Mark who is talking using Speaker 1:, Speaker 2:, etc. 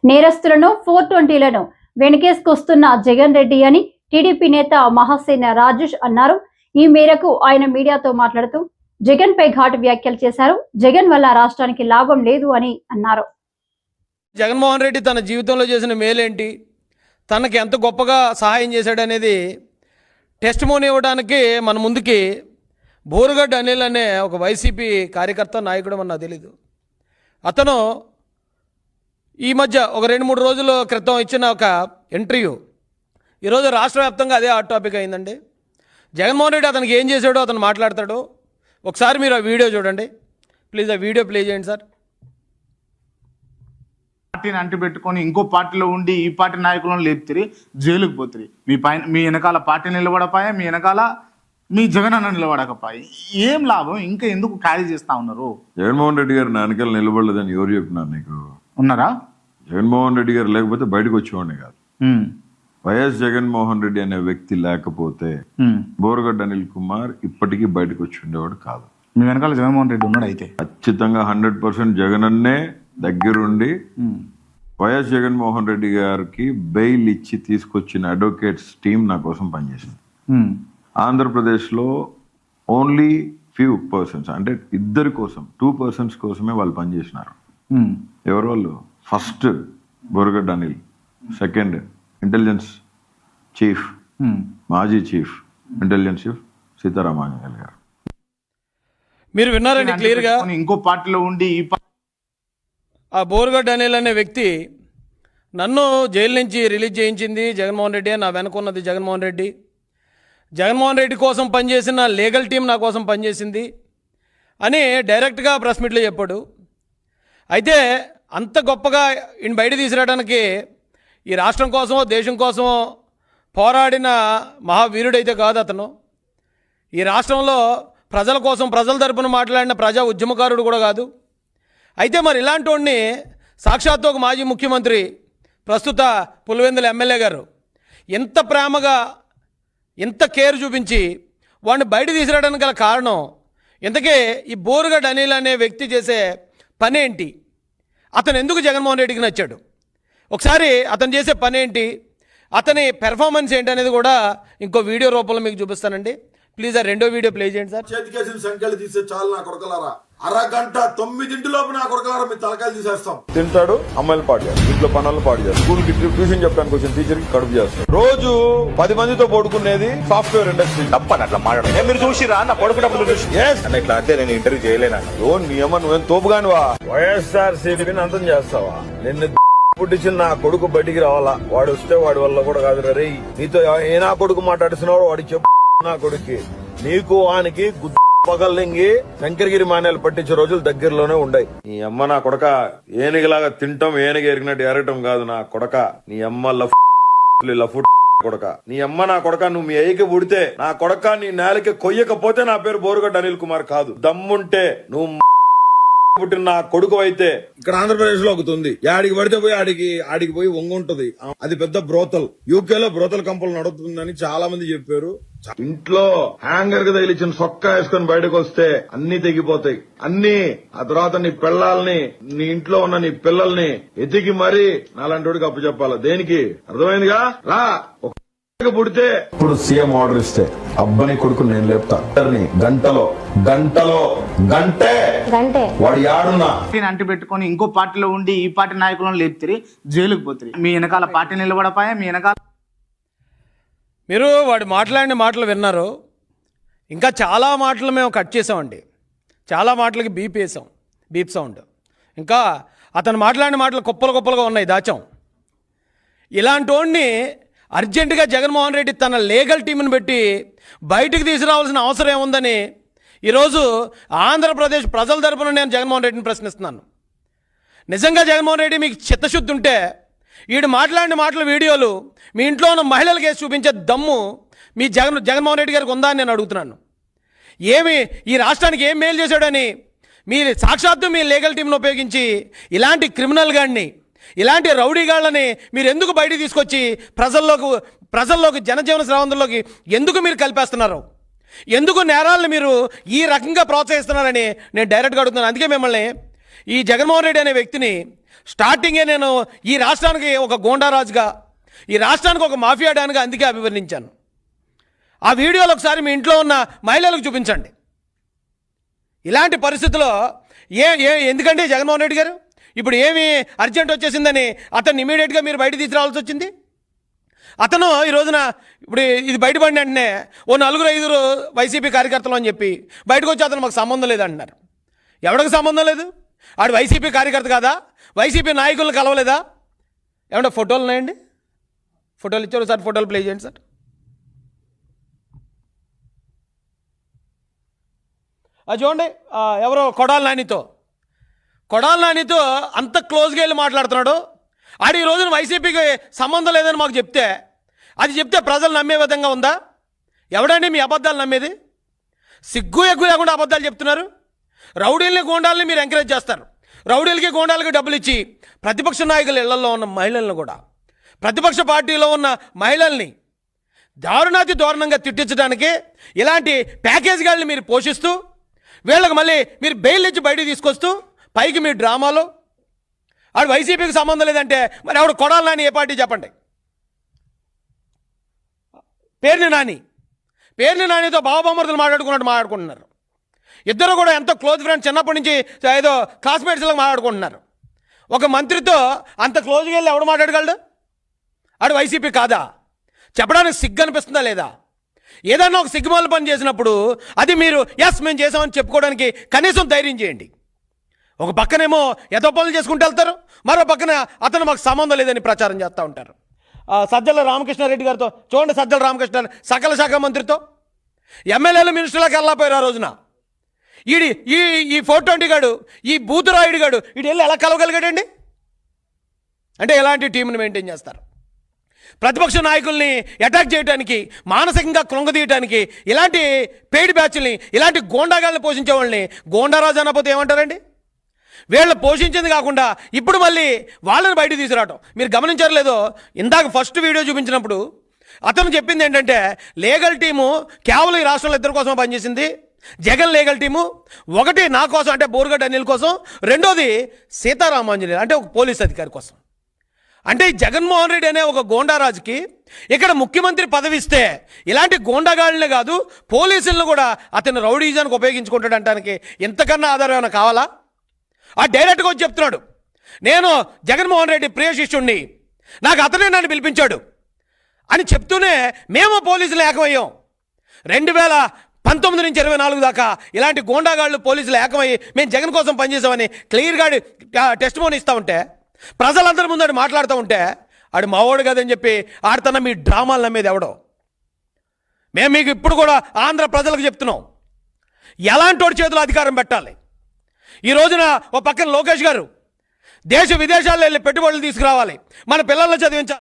Speaker 1: నేరస్తులను 420లను వెనకేసుకొస్తున్న జగన్ రెడ్డి అని టీడీపీ నేత మహాసేన రాజేష్ అన్నారు. ఈ మేరకు ఆయన మీడియాతో మాట్లాడుతూ జగన్ పై ఘాటు వ్యాఖ్యలు చేశారు. జగన్ వల్ల రాష్ట్రానికి లాభం లేదు అని అన్నారు.
Speaker 2: జగన్మోహన్ రెడ్డి తన జీవితంలో చేసిన మేలేంటి, తనకి ఎంత గొప్పగా సహాయం చేశాడనేది టెస్టిమోనీ ఇవ్వడానికి మన ముందుకి బోరుగడ్డ అనిల్ అనే ఒక వైసీపీ కార్యకర్త నాయకుడు అని నాకు తెలీదు. అతను ఈ మధ్య ఒక 2-3 రోజుల క్రితం ఇచ్చిన ఒక ఇంటర్వ్యూ ఈరోజు రాష్ట్ర వ్యాప్తంగా అదే హాట్ టాపిక్ అయిందండి. జగన్మోహన్ రెడ్డి అతనికి ఏం చేశాడో అతను మాట్లాడతాడు. ఒకసారి మీరు ఆ వీడియో చూడండి ప్లీజ్. ఆ వీడియో ప్లే చేయండి సార్.
Speaker 3: పార్టీని అంటిపెట్టుకొని ఇంకో పార్టీలో ఉండి ఈ పార్టీ నాయకులను లేపుతారు, జైలుకు పోతారు. మీ వెనకాల పార్టీ నిలబడపాయా, మీ వెనకాల మీ జగన్ అన్న నిలబడకపోయి ఏం లాభం? ఇంకా ఎందుకు ఖాళీ చేస్తా ఉన్నారు?
Speaker 4: జగన్మోహన్ రెడ్డి గారు నా వెనకాల నిలబడలేదని ఎవరు చెప్పినారు నీకు?
Speaker 3: ఉన్నారా?
Speaker 4: జగన్మోహన్ రెడ్డి గారు లేకపోతే బయటకు వచ్చేవాడిని కాదు. వైఎస్ జగన్మోహన్ రెడ్డి అనే వ్యక్తి లేకపోతే బోరుగడ్డ అనిల్ కుమార్ ఇప్పటికీ బయటకు వచ్చి ఉండేవాడు కాదు.
Speaker 3: మీ వెనకాల జగన్మోహన్ రెడ్డి ఉన్నాడు. అయితే
Speaker 4: ఖచ్చితంగా 100% జగనన్నే దగ్గరుండి వైఎస్ జగన్మోహన్ రెడ్డి గారికి బెయిల్ ఇచ్చి తీసుకొచ్చిన అడ్వకేట్స్ టీం నా కోసం పనిచేసింది. ఆంధ్రప్రదేశ్లో ఓన్లీ ఫ్యూ పర్సన్స్, అంటే ఇద్దరి కోసం 2 persons కోసమే వాళ్ళు పనిచేసినారు. ఎవరు వాళ్ళు? First Borugadda Anil, second intelligence chief, మాజీ చీఫ్ ఇంటెలిజెన్స్ చీఫ్ సీతారామాంజనేయులు గారు.
Speaker 2: మీరు విన్నారండి క్లియర్గా.
Speaker 3: ఇంకో పార్టీలో ఉండి
Speaker 2: ఆ బోరుగడ్డ అనిల్ అనే వ్యక్తి నన్ను జైలు నుంచి రిలీజ్ చేయించింది జగన్మోహన్ రెడ్డి, నా వెనుకున్నది జగన్మోహన్ రెడ్డి, జగన్మోహన్ రెడ్డి కోసం పనిచేసిన లీగల్ టీం నా కోసం పనిచేసింది అని డైరెక్ట్గా ప్రెస్ మీట్లో చెప్పాడు. అయితే అంత గొప్పగా ఈయన బయట తీసుకురావడానికి ఈ రాష్ట్రం కోసమో దేశం కోసమో పోరాడిన మహావీరుడైతే కాదు అతను. ఈ రాష్ట్రంలో ప్రజల కోసం ప్రజల తరపున మాట్లాడిన ప్రజా ఉద్యమకారుడు కూడా కాదు. అయితే మరి ఇలాంటి వాడిని సాక్షాత్తు ఒక మాజీ ముఖ్యమంత్రి ప్రస్తుత పులివెందుల ఎమ్మెల్యే గారు ఎంత ప్రేమగా ఎంత కేర్ చూపించి వాడిని బయట తీసుకురావడానికి గల కారణం ఇంతకీ ఈ బోరుగడ్డ అనిల్ అనే వ్యక్తి చేసే పని ఏంటి, అతను ఎందుకు జగన్మోహన్ రెడ్డికి నచ్చాడు, ఒకసారి అతను చేసే పని ఏంటి, అతని పెర్ఫార్మెన్స్ ఏంటి అనేది కూడా ఇంకో వీడియో రూపంలో మీకు చూపిస్తానండి. ప్లీజ్ ఆ రెండో వీడియో ప్లే చేయండి సార్.
Speaker 5: చేతికేసిన సంఖ్యలు తీసే చాలు నా కొడకలారా, అరగంట 9 నా కొడకలారా మీ తలకాయలు తీసేస్తాం.
Speaker 6: తింటాడు, అమ్మాయిలు పాడు చేస్తాడు, ఇంట్లో పనులు పాడు చేస్తాడు, స్కూల్ కి ట్యూషన్ చెప్పడానికి వచ్చిన టీచర్ కి కడుపు చేస్తాడు. రోజు 10 మందితో పడుకునేది సాఫ్ట్వేర్ ఇండస్ట్రీ.
Speaker 7: తప్పని అట్లా మాట్లాడు. మీరు చూసిరా నా పడుకున్నప్పుడు చూసి ఇట్లా అంటే నేను ఇంటర్వ్యూ చేయలేనా?
Speaker 6: నీ అమ్మ నువ్వేం తోపుగానివా? వైఎస్ఆర్ సిపిని అంతం చేస్తావా? నిన్ను పుట్టించిన నా కొడుకు బయటికి రావాలా? వాడు వస్తే వాడి వల్ల కూడా కాదు రే. నీతో ఏ నా కొడుకు మాట్లాడుతున్నావు వాడికి చెప్పు. నా కొడుక్కి నీకు వానికి పగల్లింగి శంకరగిరి మాన్యాలు పట్టించే రోజులు దగ్గరలోనే ఉన్నాయి. నీ అమ్మ నా కొడక ఏనుగులాగా తింటాం, ఏనుగు ఎరిగినట్టు ఎరగటం కాదు నా కొడక. నీ అమ్మ లఫు కొడక, నీ అమ్మ నా కొడక నువ్వు మీ అయ్యకి పుడితే నా కొడక నీ నేలకి కొయ్యకపోతే నా పేరు బోరుగడ్డ అనిల్ కుమార్ కాదు. దమ్ముంటే నువ్వు పుట్టిన నా కొడుకు అయితే ఇక్కడ ఆంధ్రప్రదేశ్ లో ఒకటి ఆడికి పడితే పోయి ఆడికి పోయి వంగుంటది. అది పెద్ద బ్రోతల్. యూకేలో బ్రోతల్ కంపెనీ నడుతుందని చాలా మంది చెప్పారు. ఇంట్లో హ్యాంగర్ కి తగిలిచ్చిన సొక్కా వేసుకొని బయటకు వస్తే అన్ని తెగిపోతాయి. అన్ని ఆ తర్వాత నీ పిల్లల్ని, నీ ఇంట్లో ఉన్న నీ పిల్లల్ని ఎతికి మరీ నాలాంటి అప్పు చెప్పాలి. దేనికి? అర్థమైందిగా? రా పుడితే ఇప్పుడు సీఎం ఆర్డర్ ఇస్తే అబ్బని కొడుకు నేను లేపుతా. గంటే వాడు యాడున్నా
Speaker 3: అంటిపెట్టుకొని ఇంకో పార్టీలో ఉండి ఈ పార్టీ నాయకులను లేపుతారు, జైలుకు పోతారు. మీ వెనకాల పార్టీ నిలబడపాయా, మీ వెనకాల
Speaker 2: మీరు వాడు మాట్లాడిన మాటలు విన్నారు. ఇంకా చాలా మాటలు మేము కట్ చేసామండి. చాలా మాటలకి బీప్ సౌండ్. ఇంకా అతను మాట్లాడిన మాటలు కుప్పలుగా ఉన్నాయి, దాచాం. ఇలాంటి వాడిని అర్జెంటుగా జగన్మోహన్ రెడ్డి తన లీగల్ టీంని పెట్టి బయటికి తీసుకురావాల్సిన అవసరం ఏముందని ఈరోజు ఆంధ్రప్రదేశ్ ప్రజల తరపున నేను జగన్మోహన్ రెడ్డిని ప్రశ్నిస్తున్నాను. నిజంగా జగన్మోహన్ రెడ్డి మీకు చిత్తశుద్ధి ఉంటే వీడు మాట్లాడిన మాటల వీడియోలు మీ ఇంట్లో ఉన్న మహిళలకి చూపించే దమ్ము మీ జగన్మోహన్ రెడ్డి గారికి ఉందా అని నేను అడుగుతున్నాను. ఏమి ఈ రాష్ట్రానికి ఏం మేలు చేశాడని మీ సాక్షాత్తు మీ లీగల్ టీంను ఉపయోగించి ఇలాంటి క్రిమినల్ గాడిని, ఇలాంటి రౌడీగాళ్ళని మీరు ఎందుకు బయటికి తీసుకొచ్చి ప్రజల్లోకి జనజీవన స్రవంతుల్లోకి ఎందుకు మీరు కలిపేస్తున్నారు? ఎందుకు నేరాలను మీరు ఈ రకంగా ప్రోత్సహిస్తున్నారని నేను డైరెక్ట్గా అడుగుతున్నాను. అందుకే మిమ్మల్ని ఈ జగన్మోహన్ రెడ్డి అనే వ్యక్తిని స్టార్టింగే నేను ఈ రాష్ట్రానికి ఒక గోండారాజుగా, ఈ రాష్ట్రానికి ఒక మాఫియా డాన్గా అందుకే అభివర్ణించాను. ఆ వీడియోలు ఒకసారి మీ ఇంట్లో ఉన్న మహిళలకు చూపించండి. ఇలాంటి పరిస్థితుల్లో ఎందుకంటే జగన్మోహన్ రెడ్డి గారు ఇప్పుడు ఏమి అర్జెంట్ వచ్చేసిందని అతన్ని ఇమీడియట్గా మీరు బయట తీసుకురావాల్సి వచ్చింది. అతను ఈ రోజున ఇప్పుడు ఇది బయటపడిన వెంటనే ఓ 4-5 వైసీపీ కార్యకర్తలు అని చెప్పి బయటకు వచ్చి అతను మాకు సంబంధం లేదంటున్నారు. ఎవరికి సంబంధం లేదు? ఆడు వైసీపీ కార్యకర్త కాదా? వైసీపీ నాయకులను కలవలేదా? ఏమంటే ఫోటోలు ఉన్నాయండి? ఫోటోలు ఇచ్చారు సార్, ఫోటోలు ప్లే చేయండి సార్. అది చూడండి, ఎవరో కొడాలి నానితో అంత క్లోజ్గా వెళ్ళి మాట్లాడుతున్నాడు. ఆడు ఈ రోజున వైసీపీకి సంబంధం లేదని మాకు చెప్తే ప్రజలు నమ్మే విధంగా ఉందా? ఎవడండి మీ అబద్ధాలు నమ్మేది? సిగ్గు ఎగ్గు లేకుండా అబద్ధాలు చెప్తున్నారు. రౌడీల్ని గోండాలని మీరు ఎంకరేజ్ చేస్తారు. రౌడీలకి గోండాలకి డబ్బులు ఇచ్చి ప్రతిపక్ష నాయకుల ఇళ్లలో ఉన్న మహిళలను కూడా, ప్రతిపక్ష పార్టీలో ఉన్న మహిళల్ని దారుణాతి దారుణంగా తిట్టించడానికి ఇలాంటి ప్యాకేజీగాల్ని మీరు పోషిస్తూ వీళ్ళకి మళ్ళీ మీరు బెయిల్ ఇచ్చి బయటికి తీసుకొస్తూ పైకి మీ డ్రామాలో ఆడు వైసీపీకి సంబంధం లేదంటే మరి ఆవిడ కొడాలి నాని ఏ పార్టీ చెప్పండి? పేర్ని నానితో బావబామర్దులు మాట్లాడుకుంటున్నారు. ఇద్దరు కూడా ఎంతో క్లోజ్ ఫ్రెండ్స్, చిన్నప్పటి నుంచి ఏదో క్లాస్మేట్స్లో మాట్లాడుకుంటున్నారు. ఒక మంత్రితో అంత క్లోజ్గా వెళ్ళి ఎవడు మాట్లాడగలడు? ఆడు వైసీపీ కాదా? చెప్పడానికి సిగ్గు అనిపిస్తుందా లేదా? ఏదన్నా ఒక సిగ్గుమాల పని చేసినప్పుడు అది మీరు మేము చేసామని చెప్పుకోవడానికి కనీసం ధైర్యం చేయండి. ఒక పక్కనేమో ఎదో పనులు చేసుకుంటూ వెళ్తారు, మరో పక్కన అతను మాకు సంబంధం లేదని ప్రచారం చేస్తూ ఉంటారు. సజ్జల రామకృష్ణారెడ్డి గారితో చూడండి, సజ్జల రామకృష్ణ సకల శాఖ మంత్రితో ఎమ్మెల్యేలు మినిస్టర్లకు వెళ్ళకపోయారు ఆ రోజున. ఈ 420 గాడు, ఈ బూతురాయుడు గాడు వీడు వెళ్ళి ఎలా కలవగలిగాడండి? అంటే ఎలాంటి టీంని మెయింటైన్ చేస్తారు? ప్రతిపక్ష నాయకుల్ని అటాక్ చేయడానికి, మానసికంగా కృంగదీయడానికి ఇలాంటి పెయిడ్ బ్యాచ్ల్ని, ఇలాంటి గోండాగాల్ని పోషించే వాళ్ళని గోండారాజు అనకపోతే ఏమంటారండి? వీళ్ళు పోషించింది కాకుండా ఇప్పుడు మళ్ళీ వాళ్ళని బయట తీసుకురావటం మీరు గమనించారు లేదో? ఇందాక ఫస్ట్ వీడియో చూపించినప్పుడు అతను చెప్పింది ఏంటంటే లీగల్ టీము కేవలం ఈ రాష్ట్రంలో ఇద్దరి కోసం పనిచేసింది. జగన్ లీగల్ టీము ఒకటి నా కోసం అంటే బోరుగడ్డ అనిల్ కోసం, రెండోది సీతారామాంజనేయులు అంటే ఒక పోలీస్ అధికారి కోసం. అంటే ఈ జగన్మోహన్ రెడ్డి అనే ఒక గోండారాజుకి ఇక్కడ ముఖ్యమంత్రి పదవి ఇస్తే ఇలాంటి గోండాగాళ్ళనే కాదు పోలీసులను కూడా అతను రౌడీజానికి ఉపయోగించుకుంటాడు అంటానికి ఇంతకన్నా ఆధారం ఏమైనా కావాలా? ఆ డైరెక్ట్గా వచ్చి చెప్తున్నాడు, నేను జగన్మోహన్ రెడ్డి ప్రియ శిష్యుణ్ణి, నాకు అతనే నన్ను పిలిపించాడు అని చెప్తూనే మేము పోలీసులు ఏకమయ్యాం. 2019 నుంచి 24 దాకా ఇలాంటి గోండాగాళ్ళు పోలీసులు ఏకమయ్యి మేము జగన్ కోసం పనిచేసామని క్లియర్గా టెస్టిమోనీ ఇస్తూ ఉంటే, ప్రజలందరి ముందు ఆడు మాట్లాడుతూ ఉంటే ఆడు మావోడు కదని చెప్పి ఆడుతున్న మీ డ్రామాలు నమ్మేది ఎవడో? మేము మీకు ఇప్పుడు కూడా ఆంధ్ర ప్రజలకు చెప్తున్నాం, ఎలాంటి వాడి చేతిలో అధికారం పెట్టాలి. ఈ రోజున ఓ పక్కన లోకేష్ గారు దేశ విదేశాల్లో వెళ్ళి పెట్టుబడులు తీసుకురావాలి, మన పిల్లల్ని చదివించాలి.